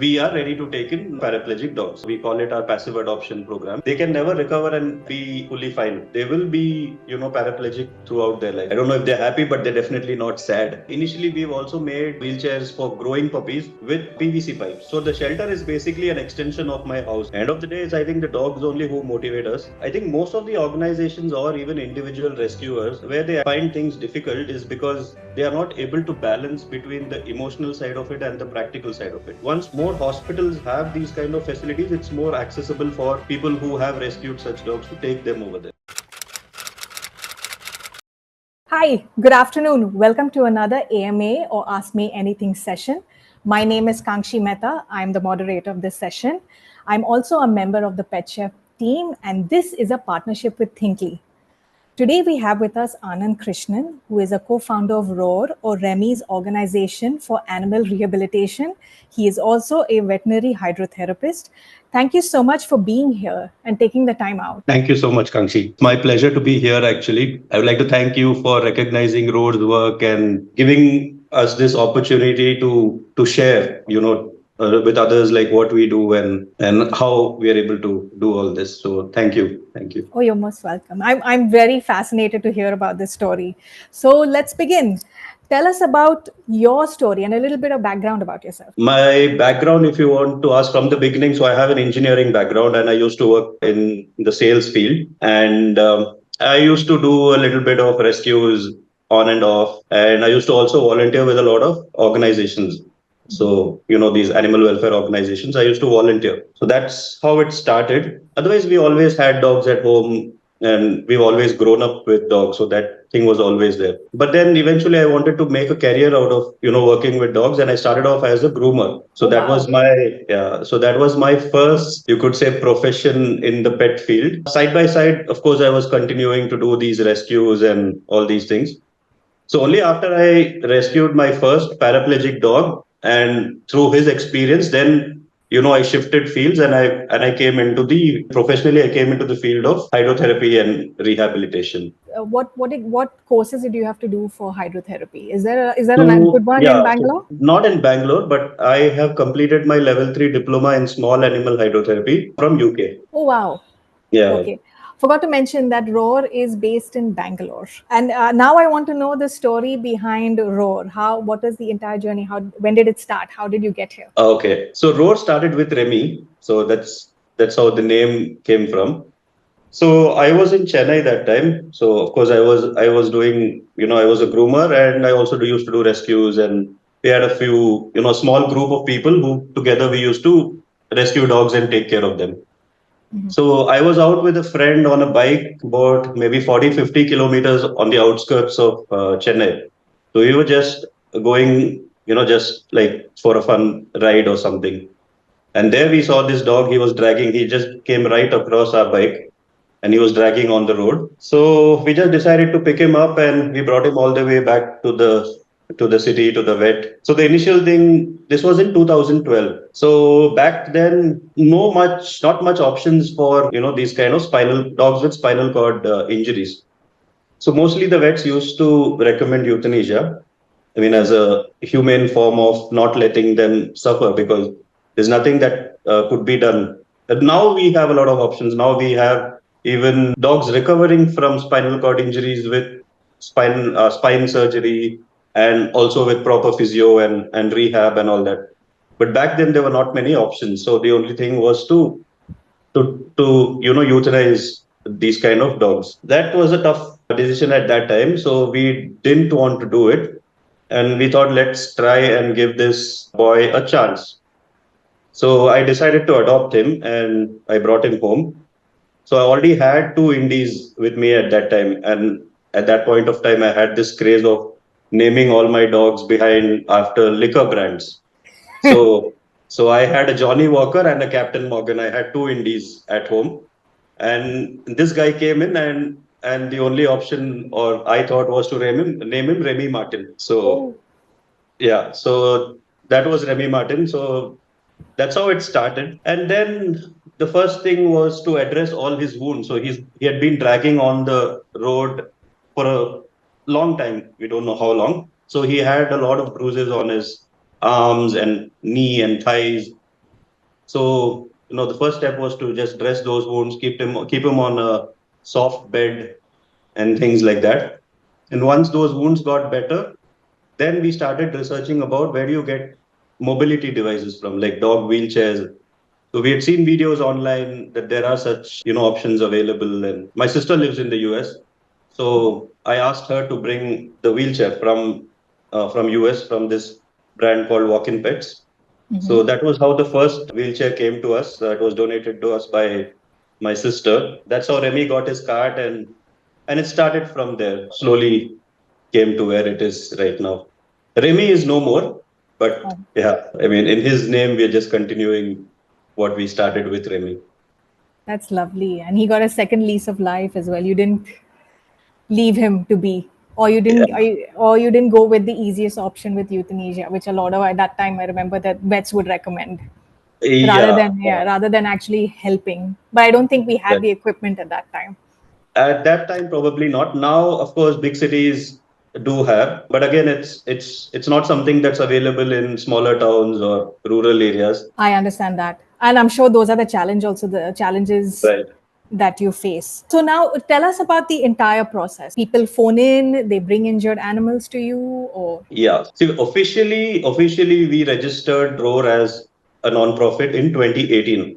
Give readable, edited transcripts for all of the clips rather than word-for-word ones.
we are ready to take in paraplegic dogs. We call it our passive adoption program. They can never recover and be fully fine. They will be, paraplegic throughout their life. I don't know if they're happy, but they're definitely not sad. Initially, we've also made wheelchairs for growing puppies with PVC pipes. So the shelter is basically an extension of my house. End of the day, it's I think the dogs only who motivate us. I think most of the organizations or even individual rescuers, where they find things difficult is because they are not able to balance between the emotional side of it and the practical side of it. Once more hospitals have these kind of facilities, it's more accessible for people who have rescued such dogs to take them over there. Hi, good afternoon. Welcome to another AMA or Ask Me Anything session. My name is Kankshi Mehta. I'm the moderator of this session. I'm also a member of the Pet Chef team, and this is a partnership with Thinkly. Today we have with us Anand Krishnan, who is a co-founder of ROAR or Remy's organization for animal rehabilitation. He is also a veterinary hydrotherapist. Thank you so much for being here and taking the time out. Thank you so much, Kangshi. It's my pleasure to be here, actually. I would like to thank you for recognizing Road's work and giving us this opportunity to share, with others like what we do and how we are able to do all this. So thank you. Thank you. Oh, you're most welcome. I'm very fascinated to hear about this story. So let's begin. Tell us about your story and a little bit of background about yourself. My background, if you want to ask from the beginning, so I have an engineering background and I used to work in the sales field. And I used to do a little bit of rescues on and off. And I used to also volunteer with a lot of organizations. So, these animal welfare organizations, I used to volunteer. So that's how it started. Otherwise, we always had dogs at home and we've always grown up with dogs. So that thing was always there. But then eventually I wanted to make a career out of, working with dogs. And I started off as a groomer. So that was my first, you could say, profession in the pet field. Side by side, of course, I was continuing to do these rescues and all these things. So only after I rescued my first paraplegic dog and through his experience, then I shifted fields and I came into the professionally I came into the field of hydrotherapy and rehabilitation. What courses did you have to do for hydrotherapy? Is there a So good one in yeah, so Bangalore? not in Bangalore, but I have completed my level 3 diploma in small animal hydrotherapy from UK. Oh wow. Yeah. Okay. Forgot to mention that Roar is based in Bangalore. And now I want to know the story behind Roar. What was the entire journey? When did it start? How did you get here? Okay. So Roar started with Remy. So that's how the name came from. So I was in Chennai that time. So of course I was doing, I was a groomer and I also used to do rescues and we had a few, small group of people who together we used to rescue dogs and take care of them. Mhm. So I was out with a friend on a bike about maybe 40, 50 kilometers on the outskirts of Chennai. So we were just going, just like for a fun ride or something. And there we saw this dog he just came right across our bike and he was dragging on the road. So we just decided to pick him up and we brought him all the way back to the city, to the vet. So the initial thing, this was in 2012. So back then, not much options for, these kind of spinal dogs with spinal cord injuries. So mostly the vets used to recommend euthanasia. I mean, as a humane form of not letting them suffer because there's nothing that could be done. But now we have a lot of options. Now we have even dogs recovering from spinal cord injuries with spine surgery and also with proper physio and rehab and all that. But back then there were not many options. So the only thing was to euthanize these kind of dogs. That was a tough decision at that time. So we didn't want to do it. And we thought, let's try and give this boy a chance. So I decided to adopt him and I brought him home. So I already had two indies with me at that time. And at that point of time, I had this craze of naming all my dogs behind after liquor brands. So so I had a Johnny Walker and a Captain Morgan. I had two indies at home. And this guy came in and the only option or I thought was to name him Remy Martin. So Oh, yeah, so that was Remy Martin. So that's how it started. And then the first thing was to address all his wounds. So he had been dragging on the road for a long time. We don't know how long. So he had a lot of bruises on his arms and knee and thighs. So, the first step was to just dress those wounds, keep him on a soft bed and things like that. And once those wounds got better, then we started researching about where do you get mobility devices from, like dog wheelchairs. So we had seen videos online that there are such, options available. And my sister lives in the US. So I asked her to bring the wheelchair from US, from this brand called Walk-in Pets. So that was how the first wheelchair came to us. It was donated to us by my sister. That's how Remy got his cart, and it started from there. Slowly came to where it is right now. Remy is no more, but Oh, yeah, I mean, in his name, we're just continuing what we started with Remy. that's lovely. And he got a second lease of life as well. You didn't leave him to be, or you Yeah, didn't, or you didn't go with the easiest option with euthanasia, which a lot of at that time I remember that vets would recommend, rather yeah. than rather than actually helping. But I don't think we had That, the equipment at that time. at that time, probably not. Now, of course, big cities do have, but again, it's not something that's available in smaller towns or rural areas. I understand that. And I'm sure those are the challenge also the challenges Right. that you face. So now tell us about the entire process. People phone in, they bring injured animals to you, or Yeah. See, officially, we registered Roar as a non-profit in 2018.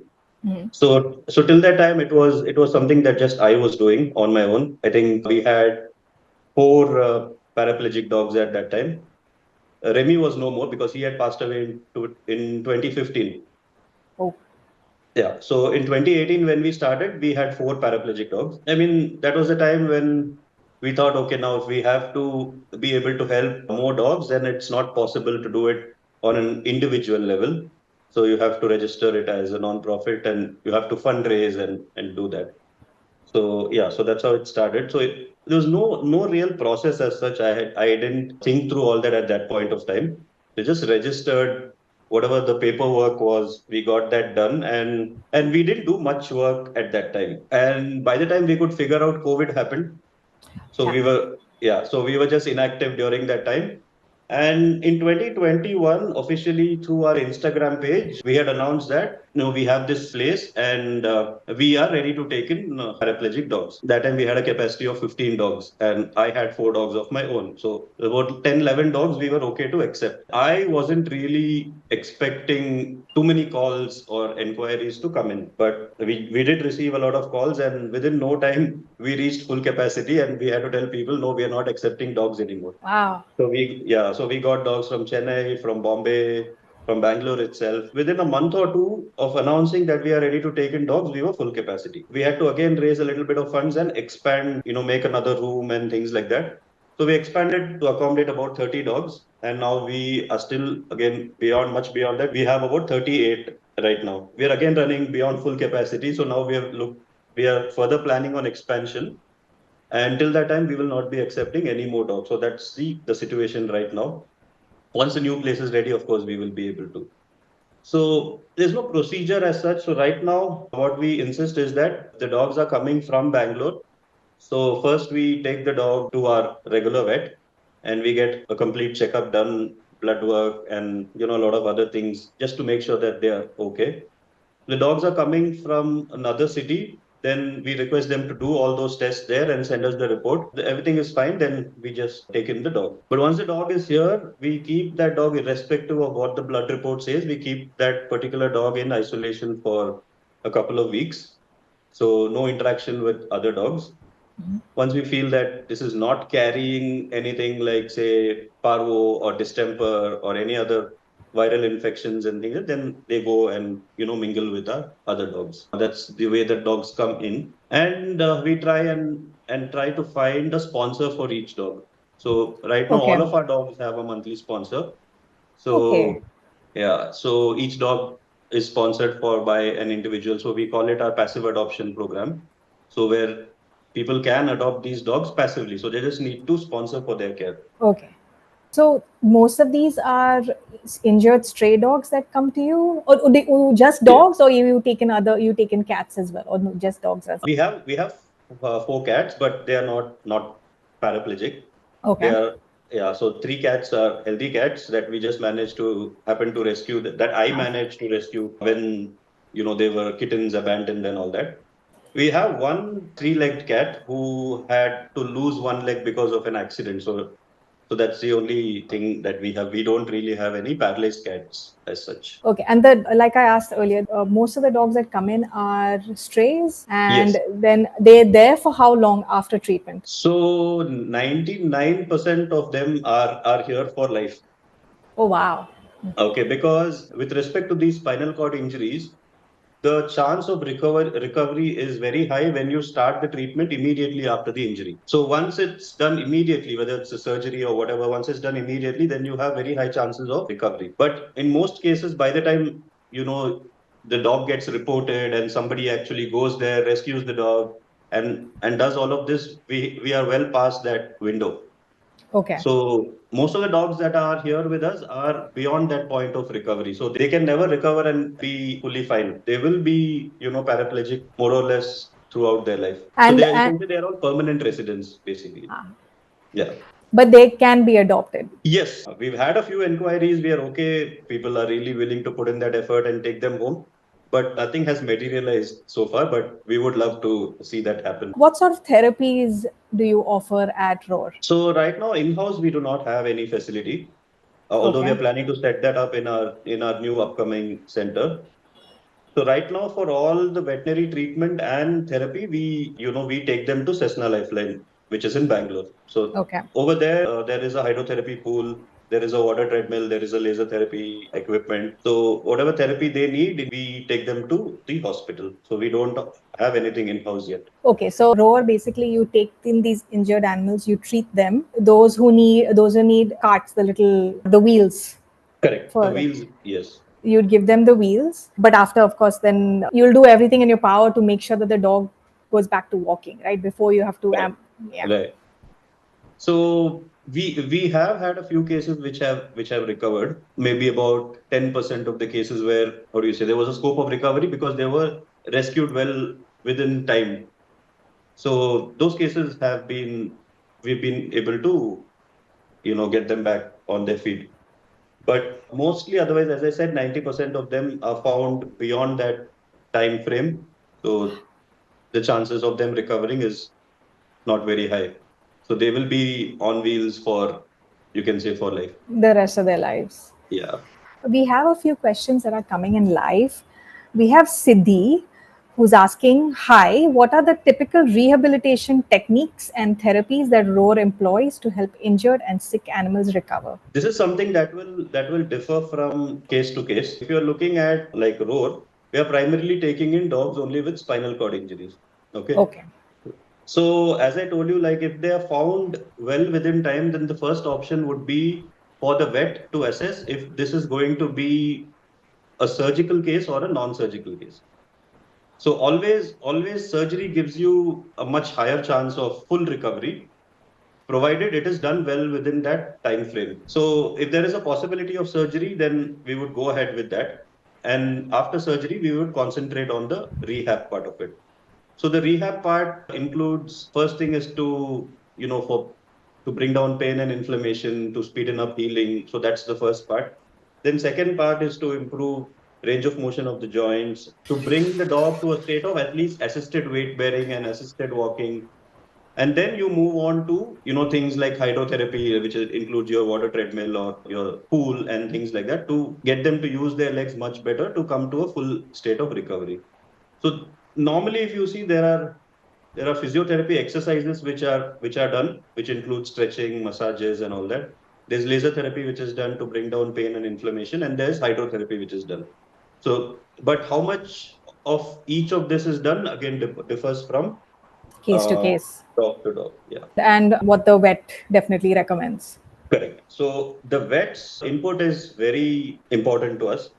So till that time, it was something that just I was doing on my own. I think we had four paraplegic dogs at that time. Remy was no more because he had passed away in 2015. oh, Yeah. So in 2018, when we started, we had four paraplegic dogs. I mean, that was the time when we thought, okay, now if we have to be able to help more dogs, then it's not possible to do it on an individual level. So you have to register it as a non-profit and you have to fundraise and do that. So yeah, so that's how it started. So there was no real process as such. I didn't think through all that at that point of time. We just registered whatever the paperwork was. We got that done, and we didn't do much work at that time. And by the time we could figure out, COVID happened. So yeah. we were just inactive during that time. And in 2021, officially through our Instagram page, we had announced that we have this place and we are ready to take in paraplegic dogs. That time we had a capacity of 15 dogs and I had four dogs of my own. So about 10, 11 dogs we were okay to accept. I wasn't really expecting too many calls or inquiries to come in, but we did receive a lot of calls and within no time we reached full capacity and we had to tell people, no, we are not accepting dogs anymore. Wow. So we got dogs from Chennai, from Bombay, from Bangalore itself. Within a month or two of announcing that we are ready to take in dogs, we were full capacity. We had to again raise a little bit of funds and expand, make another room and things like that. So we expanded to accommodate about 30 dogs, and now we are still again much beyond that. We have about 38 right now. We are again running beyond full capacity. So now we are further planning on expansion. Until that time, we will not be accepting any more dogs. So that's the situation right now. Once the new place is ready, of course, we will be able to. So there's no procedure as such. So right now, what we insist is that the dogs are coming from Bangalore. So first we take the dog to our regular vet and we get a complete checkup done, blood work and a lot of other things just to make sure that they are okay. The dogs are coming from another city, then we request them to do all those tests there and send us the report. Everything is fine, then we just take in the dog. But once the dog is here, we keep that dog irrespective of what the blood report says. We keep that particular dog in isolation for a couple of weeks. So no interaction with other dogs. Once we feel that this is not carrying anything like, say, parvo or distemper or any other viral infections and things, then they go and mingle with our other dogs. That's the way that dogs come in, and we try and try to find a sponsor for each dog. So right now, all Okay. of our dogs have a monthly sponsor. Okay. So yeah, so each dog is sponsored for by an individual. So we call it our passive adoption program. So where people can adopt these dogs passively. So they just need to sponsor for their care. Okay. So most of these are injured stray dogs that come to you, or just Yeah. dogs, or you taken cats as well, or no, just dogs as We have four cats, but they are not paraplegic. well. They Okay. are yeah. So three cats are healthy cats that we just managed to happen to rescue that I managed to rescue when they were kittens abandoned and all that. We have one three-legged cat who had to lose one leg because of an accident. So that's the only thing that we have. We don't really have any paralyzed cats as such. Okay, and like I asked earlier, most of the dogs that come in are strays, and Yes. then they're there for how long after treatment? So 99% of them are here for life. Oh wow. Okay, because with respect to these spinal cord injuries, the chance of recovery is very high when you start the treatment immediately after the injury. So once it's done immediately, whether it's a surgery or whatever, once it's done immediately, then you have very high chances of recovery. But in most cases, by the time the dog gets reported and somebody actually goes there, rescues the dog, and does all of this, we are well past that window. Okay. So most of the dogs that are here with us are beyond that point of recovery. So they can never recover and be fully fine. They will be, paraplegic more or less throughout their life. So you And can say they are all permanent residents, basically. Yeah. but they can be adopted. Yes, we've had a few inquiries. We are okay. People are really willing to put in that effort and take them home. But nothing has materialized so far, but we would love to see that happen. What sort of therapies do you offer at Roar? So right now in-house we do not have any facility. Although we Okay. are planning to set that up in our new upcoming center. So right now, for all the veterinary treatment and therapy, we take them to Cessna Lifeline, which is in Bangalore. So Okay. over there, there is a hydrotherapy pool, there is a water treadmill, there is a laser therapy equipment. So whatever therapy they need, we take them to the hospital. So we don't have anything in house yet. Okay, so Roar basically you take in these injured animals, you treat them. Those who need carts, the wheels Correct. The for wheels, yes. you'd give them the wheels, but after, of course, then you'll do everything in your power to make sure that the dog goes back to walking, right? Before you have to Correct. yeah. Right. So we have had a few cases which have recovered. Maybe about 10% of the cases where, how do you say, there was a scope of recovery because they were rescued well within time. So those cases we've been able to get them back on their feet. But mostly otherwise, as I said, 90% of them are found beyond that time frame. So the chances of them recovering is not very high. So they will be on wheels for, you can say, for life. The rest of their lives. Yeah. We have a few questions that are coming in live. We have Siddhi who's asking, hi, what are the typical rehabilitation techniques and therapies that Roar employs to help injured and sick animals recover? This is something that will differ from case to case. If you're looking at like roar, we are primarily taking in dogs only with spinal cord injuries. Okay. Okay. So as I told you, like if they are found well within time, then the first option would be for the vet to assess if this is going to be a surgical case or a non-surgical case. So always surgery gives you a much higher chance of full recovery, provided it is done well within that time frame. So if there is a possibility of surgery, then we would go ahead with that. And after surgery, we would concentrate on the rehab part of it. So the rehab part includes first thing is to bring down pain and inflammation, to speeden up healing. So that's the first part. Then second part is to improve range of motion of the joints, to bring the dog to a state of at least assisted weight bearing and assisted walking. And then you move on to things like hydrotherapy, which includes your water treadmill or your pool and things like that, to get them to use their legs much better to come to a full state of recovery. So normally, if you see, there are physiotherapy exercises which are done, which include stretching, massages, and all that. There's laser therapy which is done to bring down pain and inflammation, and there's hydrotherapy which is done. So, but how much of each of this is done again differs from Case to uh, case. dog to dog. Yeah, And what the vet definitely recommends. correct. So the vet's input is very important to us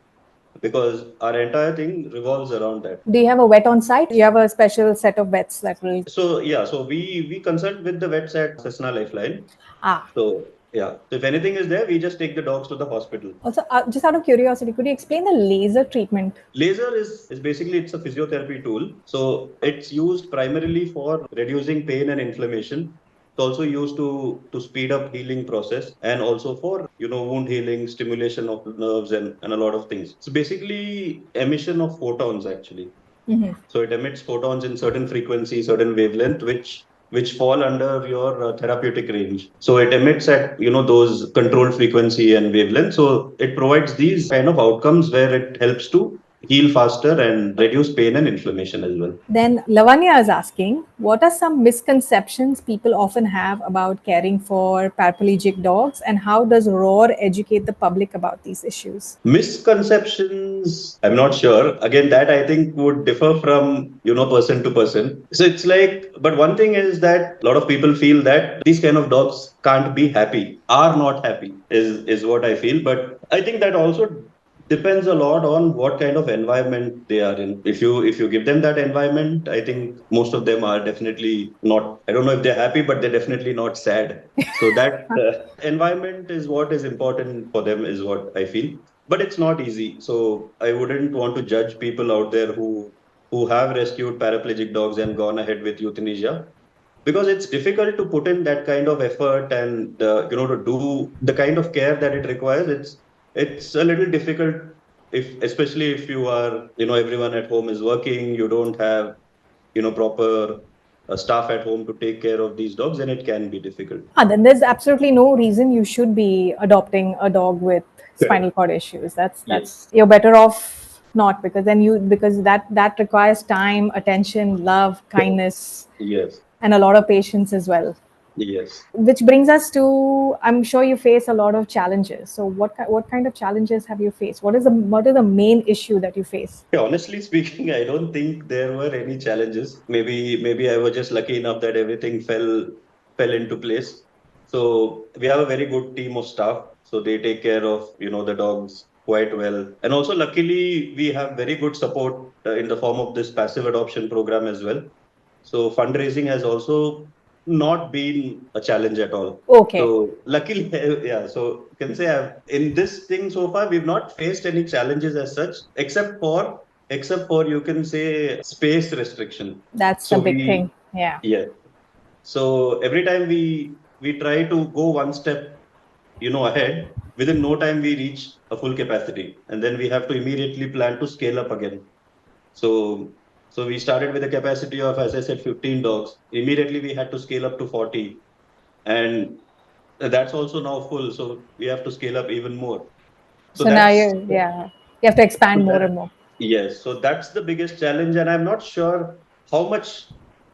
because our entire thing revolves around that. Do you have a vet on site? You have a special set of vets that will. So yeah, so we consult with the vets at Cessna Lifeline. Ah. So yeah, so if anything is there, we just take the dogs to the hospital. Also, just out of curiosity, could you explain the laser treatment? Laser is basically it's a physiotherapy tool. So it's used primarily for reducing pain and inflammation. It's also used to speed up healing process and also for wound healing, stimulation of nerves and a lot of things. It's basically emission of photons actually. So it emits photons in certain frequency, certain wavelength, which fall under your therapeutic range. So it emits at those controlled frequency and wavelength. So it provides these kind of outcomes where it helps to heal faster and reduce pain and inflammation as well. Then Lavanya is asking, what are some misconceptions people often have about caring for paraplegic dogs, and how does ROAR educate the public about these issues? Misconceptions, I'm not sure. Again, that I think would differ from, person to person. So it's like, but one thing is that a lot of people feel that these kind of dogs can't be happy, are not happy, is what I feel. But I think that also depends a lot on what kind of environment they are in. If you give them that environment, I think most of them are definitely not, I don't know if they're happy, but they're definitely not sad. So that environment is what is important for them, is what I feel. But it's not easy. So I wouldn't want to judge people out there who have rescued paraplegic dogs and gone ahead with euthanasia, because it's difficult to put in that kind of effort and to do the kind of care that it requires. It's a little difficult, if especially if you are, everyone at home is working, you don't have proper staff at home to take care of these dogs, and it can be difficult. Then there's absolutely no reason you should be adopting a dog with Correct. spinal cord issues. That's Yes. you're better off not, because then you because that requires time, attention, love, kindness, Yes. and a lot of patience as well. Yes. Which brings us to, I'm sure you face a lot of challenges. So what kind of challenges have you faced? What is the main issue that you face? Yeah, honestly speaking, I don't think there were any challenges. Maybe I was just lucky enough that everything fell into place. So we have a very good team of staff. So they take care of the dogs quite well. And also, luckily, we have very good support in the form of this passive adoption program as well. So fundraising has also not been a challenge at all. Okay, So luckily, yeah. So you can say in this thing so far, we've not faced any challenges as such, except for you can say space restriction. that's the So big thing. Yeah. yeah. So every time we try to go one step, ahead, within no time we reach a full capacity, and then we have to immediately plan to scale up again. So so we started with a capacity of, as I said, 15 dogs. Immediately we had to scale up to 40, and that's also now full. So we have to scale up even more. So So now that's you have to so expand more that and more. yes. So that's the biggest challenge, and I'm not sure how much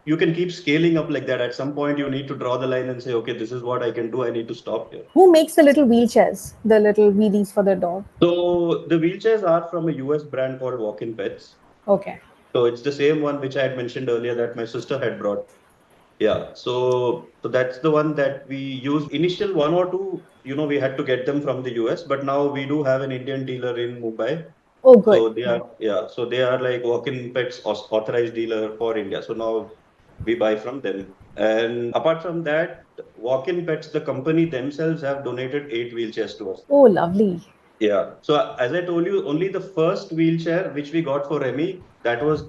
you can keep scaling up like that. At some point, you need to draw the line and say, okay, this is what I can do. I need to stop here. Who makes the little wheelchairs, the little wheelies for the dog? So the wheelchairs are from a US brand called Walk-in Pets. Okay. So it's the same one which I had mentioned earlier that my sister had brought. Yeah, so that's the one that we use. Initial one or two, we had to get them from the US, but now we do have an Indian dealer in Mumbai. Oh, good. So they are, yeah, so they are like walk-in pets authorized dealer for India. So now we buy from them. And apart from that, walk-in pets, the company themselves have donated 8 wheelchairs to us. Oh, lovely. Yeah. So as I told you, only the first wheelchair which we got for Remy, that was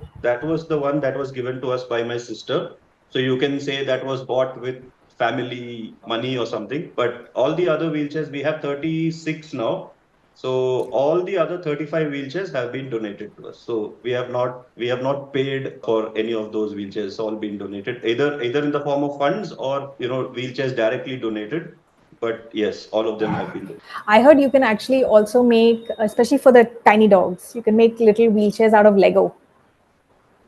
the one that was given to us by my sister. So you can say that was bought with family money or something. But all the other wheelchairs, we have 36 now. So all the other 35 wheelchairs have been donated to us. So we have not paid for any of those wheelchairs. It's all been donated, either in the form of funds or wheelchairs directly donated. But yes, all of them have been donated. I heard you can actually also make, especially for the tiny dogs, you can make little wheelchairs out of Lego.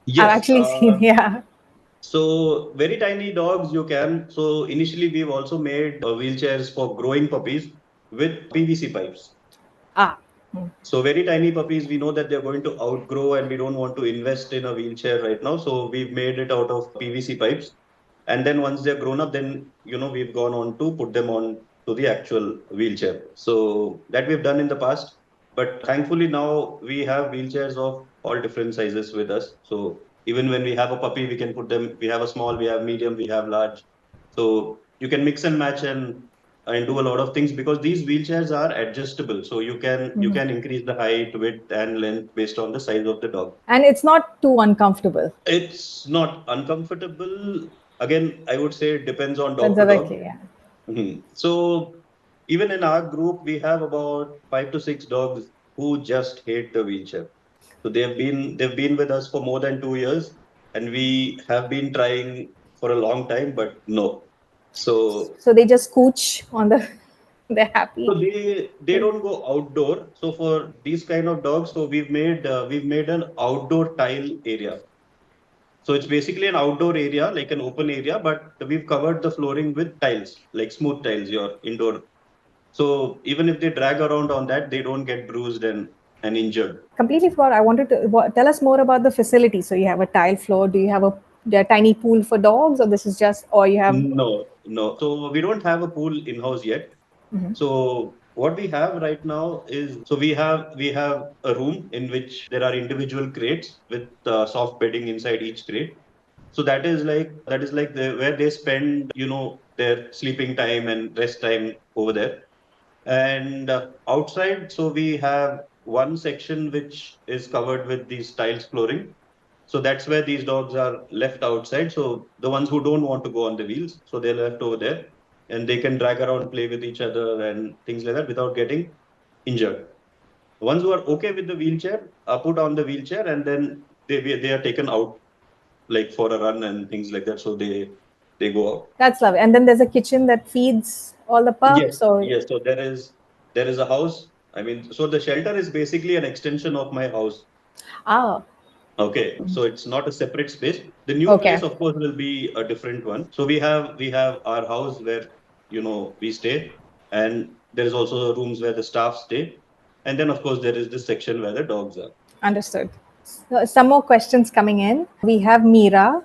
I've Yes. actually seen, yeah. So very tiny dogs you can. So initially we've also made wheelchairs for growing puppies with PVC pipes. Ah, So very tiny puppies, we know that they're going to outgrow and we don't want to invest in a wheelchair right now. So we've made it out of PVC pipes. And then once they're grown up, then, we've gone on to put them on to the actual wheelchair. So that we've done in the past. But thankfully now we have wheelchairs of all different sizes with us. So even when we have a puppy, we can put them, we have a small, we have medium, we have large. So you can mix and match and do a lot of things because these wheelchairs are adjustable. So you can increase the height, width, and length based on the size of the dog. and it's not too uncomfortable. It's not uncomfortable. Again, I would say it depends on That's dog to other dog. key, yeah. So even in our group, we have about 5 to 6 dogs who just hate the wheelchair. So they've been with us for more than 2 years, and we have been trying for a long time, but no. So So they just scooch on the, they're so happy. they don't go outdoor. So for these kind of dogs, so we've made an outdoor tile area. So it's basically an outdoor area, like an open area, but we've covered the flooring with tiles, like smooth tiles, your indoor. So even if they drag around on that, they don't get bruised and injured. Completely forgot. I wanted to tell us more about the facility. So you have a tile floor. Do you have a tiny pool for dogs, or this is just, or you have? No, no. So we don't have a pool in-house yet. Mhm. So what we have right now is, so we have a room in which there are individual crates with soft bedding inside each crate. So that is like where they spend, their sleeping time and rest time over there. And outside, so we have one section which is covered with these tiles flooring. So that's where these dogs are left outside. So the ones who don't want to go on the wheels, so they're left over there, and they can drag around, play with each other, and things like that without getting injured. The ones who are okay with the wheelchair are put on the wheelchair, and then they are taken out like for a run and things like that. So they go out. That's lovely. And then there's a kitchen that feeds all the Yes, pups. Or yes. So there is a house. I mean, so the shelter is basically an extension of my house. ah, Okay, so it's not a separate space. The new place, okay, of course, will be a different one. So we have our house where we stay, and there is also rooms where the staff stay, and then of course there is this section where the dogs are. understood. So some more questions coming in. We have Meera,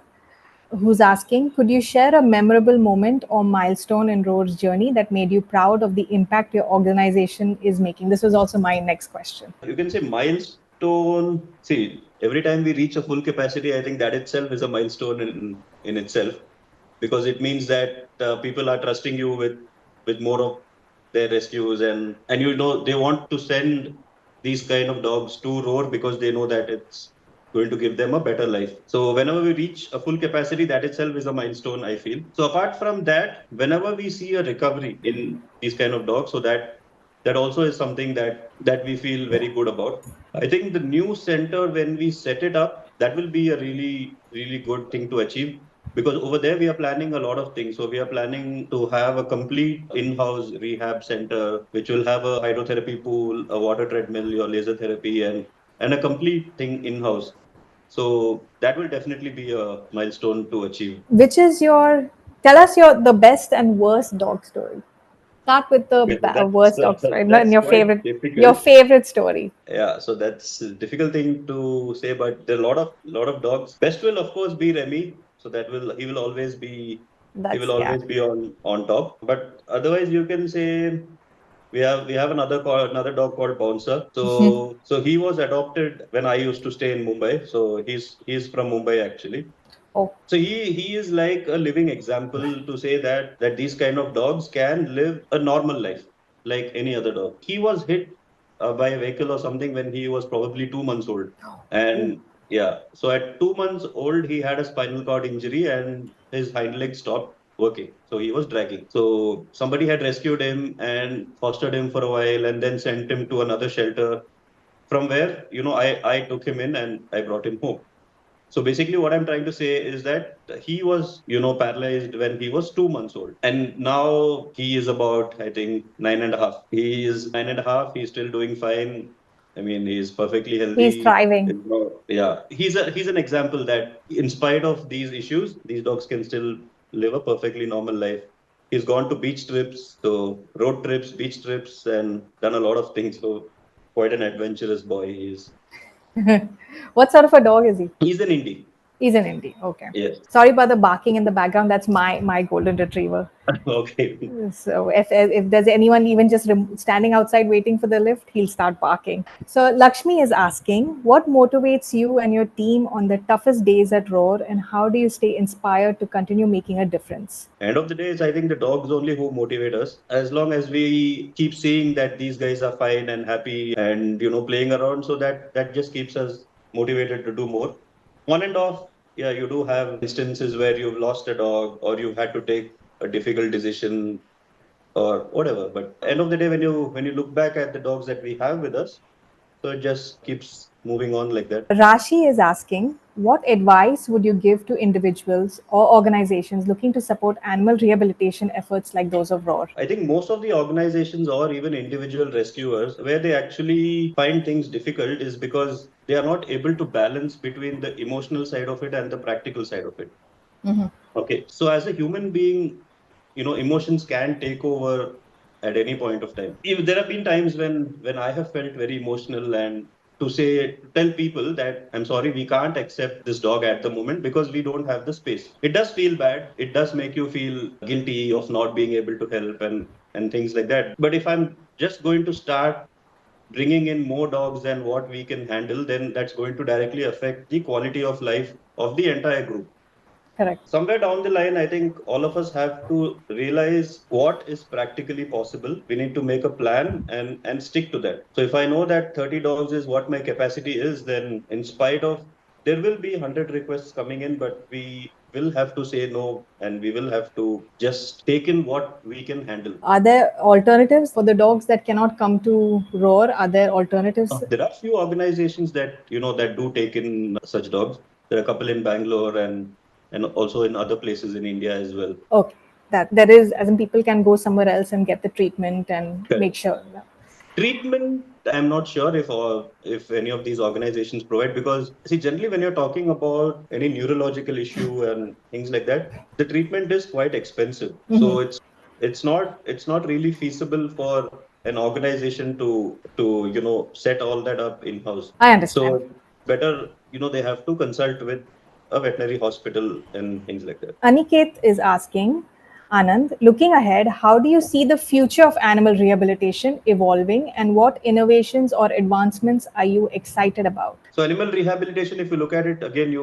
who's asking, could you share a memorable moment or milestone in Roar's journey that made you proud of the impact your organization is making? This was also my next question. You can say milestone. See, every time we reach a full capacity, I think that itself is a milestone in itself, because it means that people are trusting you with more of their rescues, and they want to send these kind of dogs to Roar because they know that it's going to give them a better life. So whenever we reach a full capacity, that itself is a milestone, I feel. So apart from that, whenever we see a recovery in these kind of dogs, so that also is something that we feel very good about. I think the new center, when we set it up, that will be a really, really good thing to achieve, because over there we are planning a lot of things. So we are planning to have a complete in-house rehab center, which will have a hydrotherapy pool, a water treadmill, your laser therapy, and a complete thing in-house. So that will definitely be a milestone to achieve. Which is your, tell us your the best and worst dog story. Start with the Okay, so that's worst dog story, and that's quite your difficult. favorite story. Yeah, so that's a difficult thing to say, but there are a lot of dogs. Best will of course be Remy. So that will he will always be he will That's, yeah. always be on top. But otherwise, you can say we have another dog called Bouncer. So he was adopted when I used to stay in Mumbai. So he's from Mumbai actually. Oh, So he is like a living example to say that these kind of dogs can live a normal life like any other dog. He was hit by a vehicle or something when he was probably 2 months old, and yeah, so at 2 months old he had a spinal cord injury and his hind leg stopped working. So he was dragging. So somebody had rescued him and fostered him for a while and then sent him to another shelter, from where I took him in and I brought him home. So basically, what I'm trying to say is that he was, paralyzed when he was 2 months old. And now he is about, I think, 9.5. He is 9.5. He's still doing fine. I mean, he's perfectly he's healthy. thriving. Yeah. He's an example that in spite of these issues, these dogs can still live a perfectly normal life. He's gone to beach trips, so road trips, beach trips, and done a lot of things. So quite an adventurous boy he is. What sort of a dog is he? He's an indie. He's an Indie. Okay. Yes. Sorry about the barking in the background. That's my golden retriever. Okay. So if there's anyone even just standing outside waiting for the lift, he'll start barking. So Lakshmi is asking, what motivates you and your team on the toughest days at Roar, and how do you stay inspired to continue making a difference? End of the day, it's I think the dogs only who motivate us. As long as we keep seeing that these guys are fine and happy and playing around, so that just keeps us motivated to do more. On and off. yeah, you do have instances where you've lost a dog or you've had to take a difficult decision or whatever. But end of the day, when you look back at the dogs that we have with us, so it just keeps moving on like that. Rashi is asking, what advice would you give to individuals or organizations looking to support animal rehabilitation efforts like those of ROAR? I think most of the organizations or even individual rescuers, where they actually find things difficult is because they are not able to balance between the emotional side of it and the practical side of it. Okay. So as a human being, emotions can take over at any point of time. If there have been times when I have felt very emotional and to tell people that I'm sorry, we can't accept this dog at the moment because we don't have the space. It does feel bad. It does make you feel guilty of not being able to help and things like that. But if I'm just going to start bringing in more dogs than what we can handle, then that's going to directly affect the quality of life of the entire group. Correct. Somewhere down the line, I think all of us have to realize what is practically possible. We need to make a plan and stick to that. So if I know that 30 dogs is what my capacity is, then in spite of there will be 100 requests coming in, but we will have to say no, and we will have to just take in what we can handle. Are there alternatives for the dogs that cannot come to ROAR? Are there alternatives? There are few organizations that do take in such dogs. There are a couple in Bangalore and also in other places in India as well. Okay, that there is, as in people can go somewhere else and get the treatment and make Correct. sure. Treatment, I'm not sure if any of these organizations provide, because see, generally when you're talking about any neurological issue and things like that, the treatment is quite expensive. So it's not really feasible for an organization to set all that up in house. I understand. So better, they have to consult with a veterinary hospital and things like that. Aniket is asking, Anand, looking ahead, how do you see the future of animal rehabilitation evolving and what innovations or advancements are you excited about? So animal rehabilitation, if you look at it again,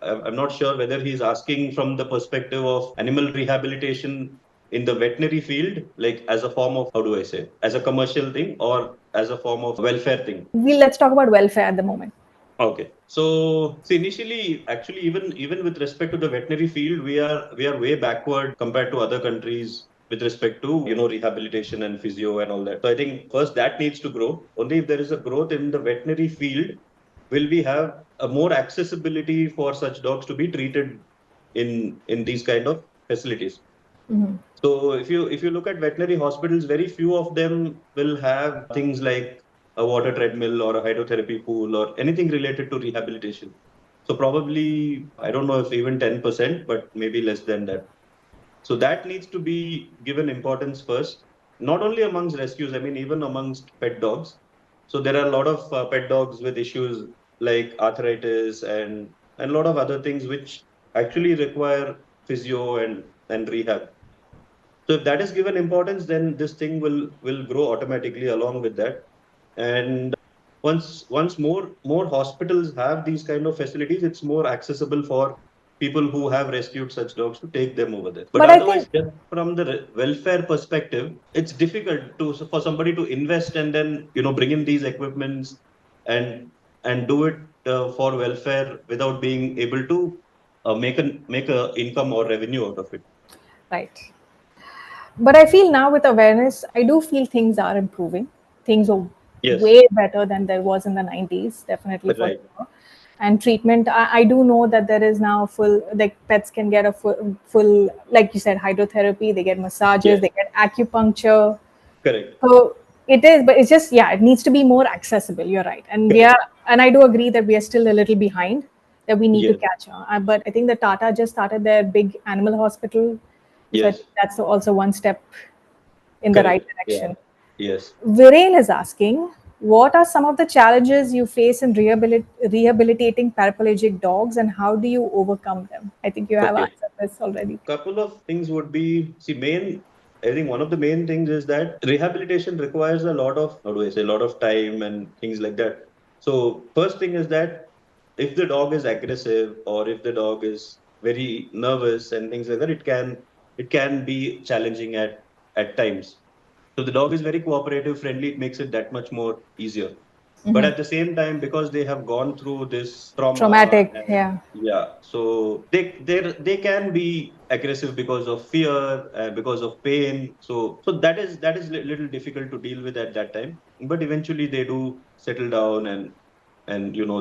I'm not sure whether he's asking from the perspective of animal rehabilitation in the veterinary field, like as a form of, how do I say, as a commercial thing or as a form of welfare thing. Let's talk about welfare at the moment. Okay. So see, initially, actually, even with respect to the veterinary field, we are way backward compared to other countries with respect to rehabilitation and physio and all that. So I think first that needs to grow. Only if there is a growth in the veterinary field will we have a more accessibility for such dogs to be treated in these kind of facilities. So if you look at veterinary hospitals, very few of them will have things like a water treadmill or a hydrotherapy pool or anything related to rehabilitation. So probably, I don't know if even 10%, but maybe less than that. So that needs to be given importance first, not only amongst rescues, I mean, even amongst pet dogs. So there are a lot of pet dogs with issues like arthritis and a lot of other things which actually require physio and rehab. So if that is given importance, then this thing will grow automatically along with that. And once more hospitals have these kind of facilities, it's more accessible for people who have rescued such dogs to take them over there. But But I otherwise, think just from the welfare perspective, it's difficult to for somebody to invest and then bring in these equipments and and do it for welfare without being able to make a income or revenue out of it. right. But I feel now with awareness, I do feel things are improving. Things are Yes, way better than there was in the 90s, definitely for right. sure. And treatment, I do know that there is now full, like pets can get a full, like you said, hydrotherapy, they get massages, Yes, they get acupuncture. correct. So it is, but it's just, yeah, it needs to be more accessible. You're right. And Correct. and I do agree that we are still a little behind, that we need to Yes, catch on. But I think the Tata just started their big animal hospital. So I yes, think that's also one step in the right correct. Yeah, direction. yes. Viren is asking, what are some of the challenges you face in rehabilitating paraplegic dogs and how do you overcome them? I think you have Okay. answered this already. Couple of things would be, see, I think one of the main things is that rehabilitation requires a lot of, how do I say, a lot of time and things like that. So first thing is that if the dog is aggressive or if the dog is very nervous and things like that, it can be challenging at times. So the dog is very cooperative, friendly, it makes it that much more easier. but at the same time, because they have gone through this trauma, Traumatic, and yeah. yeah, so they can be aggressive because of fear, because of pain. So that is little difficult to deal with at that time. But eventually they do settle down, and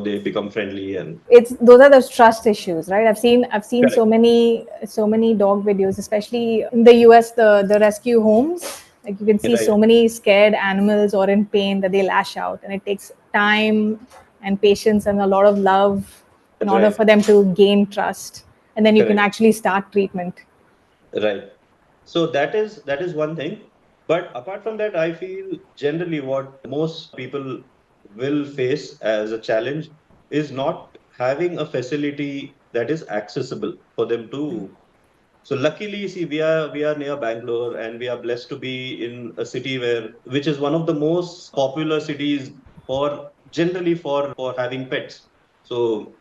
they become friendly and It's those are those trust issues, right? I've seen correct. so many dog videos, especially in the US, the rescue homes. Like you can see Right, so many scared animals or in pain that they lash out, and it takes time and patience and a lot of love in order right, for them to gain trust, and then you can correct. actually start treatment. Right. So that is one thing. But apart from that, I feel generally what most people will face as a challenge is not having a facility that is accessible for them to. So luckily, see, we are near Bangalore, and we are blessed to be in a city which is one of the most popular cities for generally for having pets. So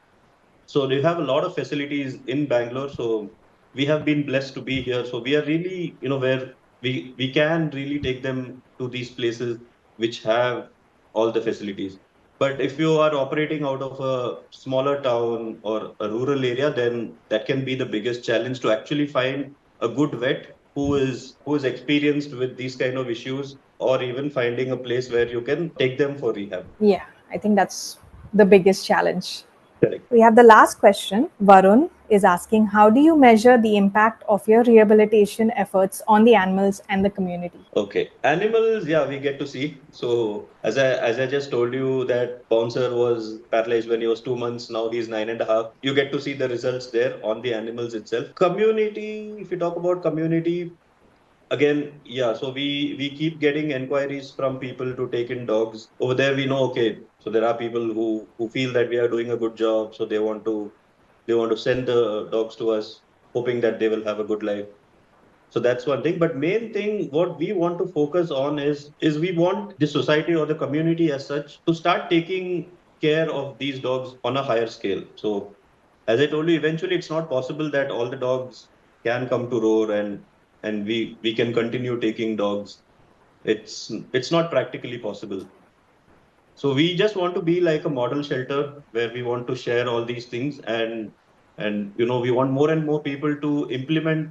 so they have a lot of facilities in Bangalore. So we have been blessed to be here. So we are really, where we can really take them to these places which have all the facilities. But if you are operating out of a smaller town or a rural area, then that can be the biggest challenge to actually find a good vet who is experienced with these kind of issues, or even finding a place where you can take them for rehab. Yeah, I think that's the biggest challenge. Correct. We have the last question. Varun is asking, how do you measure the impact of your rehabilitation efforts on the animals and the community? Okay. Animals, yeah, we get to see. So as I just told you that Bouncer was paralyzed when he was 2 months, now he's 9.5. You get to see the results there on the animals itself. Community, if you talk about community, again, yeah, so we keep getting inquiries from people to take in dogs. Over there we know, okay, so there are people who feel that we are doing a good job, so they want to send the dogs to us, hoping that they will have a good life. So that's one thing. But main thing, what we want to focus on is we want the society or the community as such to start taking care of these dogs on a higher scale. So as I told you, eventually it's not possible that all the dogs can come to roar, and we can continue taking dogs. It's not practically possible. So we just want to be like a model shelter where we want to share all these things, and we want more and more people to implement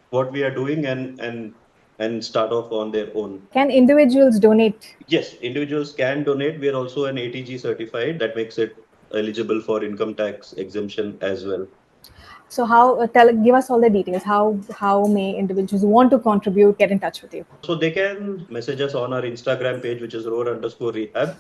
what we are doing, and start off on their own. Can individuals donate? Yes, individuals can donate. We are also an ATG certified. That makes it eligible for income tax exemption as well. So how give us all the details. How may individuals who want to contribute get in touch with you? So they can message us on our Instagram page, which is roar_rehab,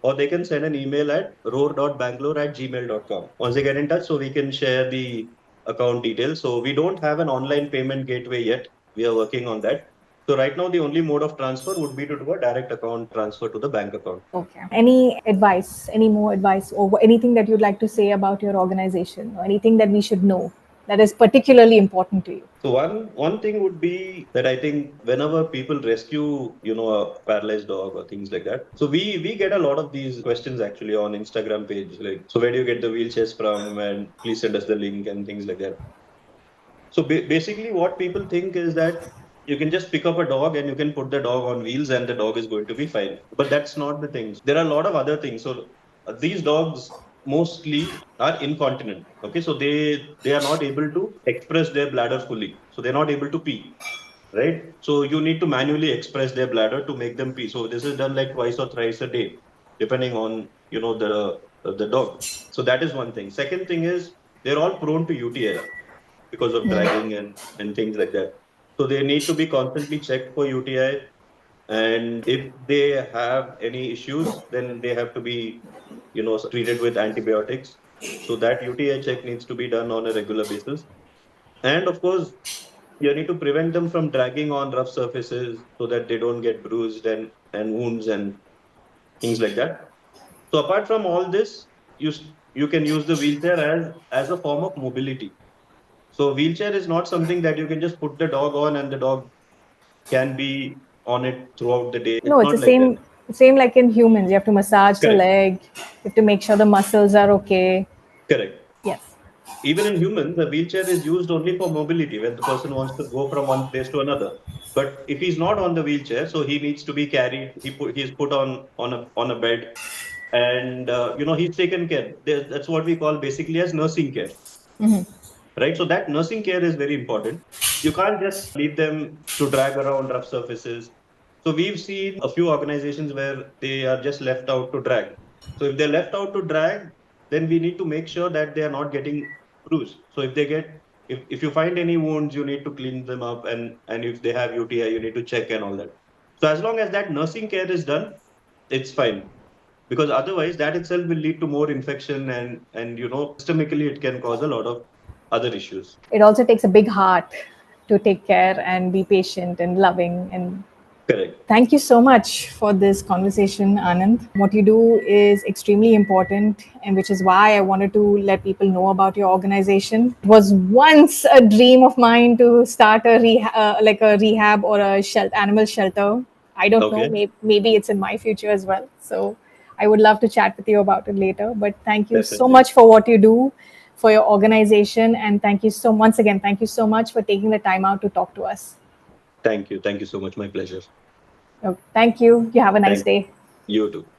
or they can send an email at roar.bangalore@gmail.com. Once they get in touch, so we can share the account details. So we don't have an online payment gateway yet. We are working on that. So right now, the only mode of transfer would be to do a direct account transfer to the bank account. Okay. Any advice? Any more advice, or anything that you'd like to say about your organization, or anything that we should know that is particularly important to you? So one thing would be that I think whenever people rescue, a paralyzed dog or things like that. So we get a lot of these questions actually on Instagram page, like, so where do you get the wheelchairs from, and please send us the link and things like that. So basically, what people think is that you can just pick up a dog and you can put the dog on wheels and the dog is going to be fine. But that's not the thing. There are a lot of other things. So these dogs mostly are incontinent. Okay, so they are not able to express their bladder fully. So they're not able to pee, right? So you need to manually express their bladder to make them pee. So this is done like twice or thrice a day, depending on the dog. So that is one thing. Second thing is they're all prone to UTIs because of dragging and things like that. So they need to be constantly checked for UTI. And if they have any issues, then they have to be, treated with antibiotics. So that UTI check needs to be done on a regular basis. And of course, you need to prevent them from dragging on rough surfaces so that they don't get bruised and wounds and things like that. So apart from all this, you can use the wheelchair as a form of mobility. So wheelchair is not something that you can just put the dog on and the dog can be on it throughout the day. No, It's it's the not like that. same like in humans. You have to massage the Correct. leg. You have to make sure the muscles are okay. Correct. Yes. Even in humans, the wheelchair is used only for mobility when the person wants to go from one place to another. But if he's not on the wheelchair, so he needs to be carried. He's put on a bed, and he's taken care. That's what we call basically as nursing care, right? So that nursing care is very important. You can't just leave them to drag around rough surfaces. So we've seen a few organizations where they are just left out to drag. So if they're left out to drag, then we need to make sure that they are not getting bruised. So if you find any wounds, you need to clean them up, and if they have UTI, you need to check and all that. So as long as that nursing care is done, it's fine, because otherwise that itself will lead to more infection, and systemically it can cause a lot of other issues. It also takes a big heart to take care and be patient and loving. And Correct. thank you so much for this conversation, Anand. What you do is extremely important, and which is why I wanted to let people know about your organization. It was once a dream of mine to start a like a rehab or a animal shelter. I don't know, Okay. maybe it's in my future as well. So I would love to chat with you about it later. But thank you so Definitely. much for what you do, for your organization, and thank you once again, thank you so much for taking the time out to talk to us. Thank you so much. My pleasure. Okay, thank you. You have a nice Thank day. you too.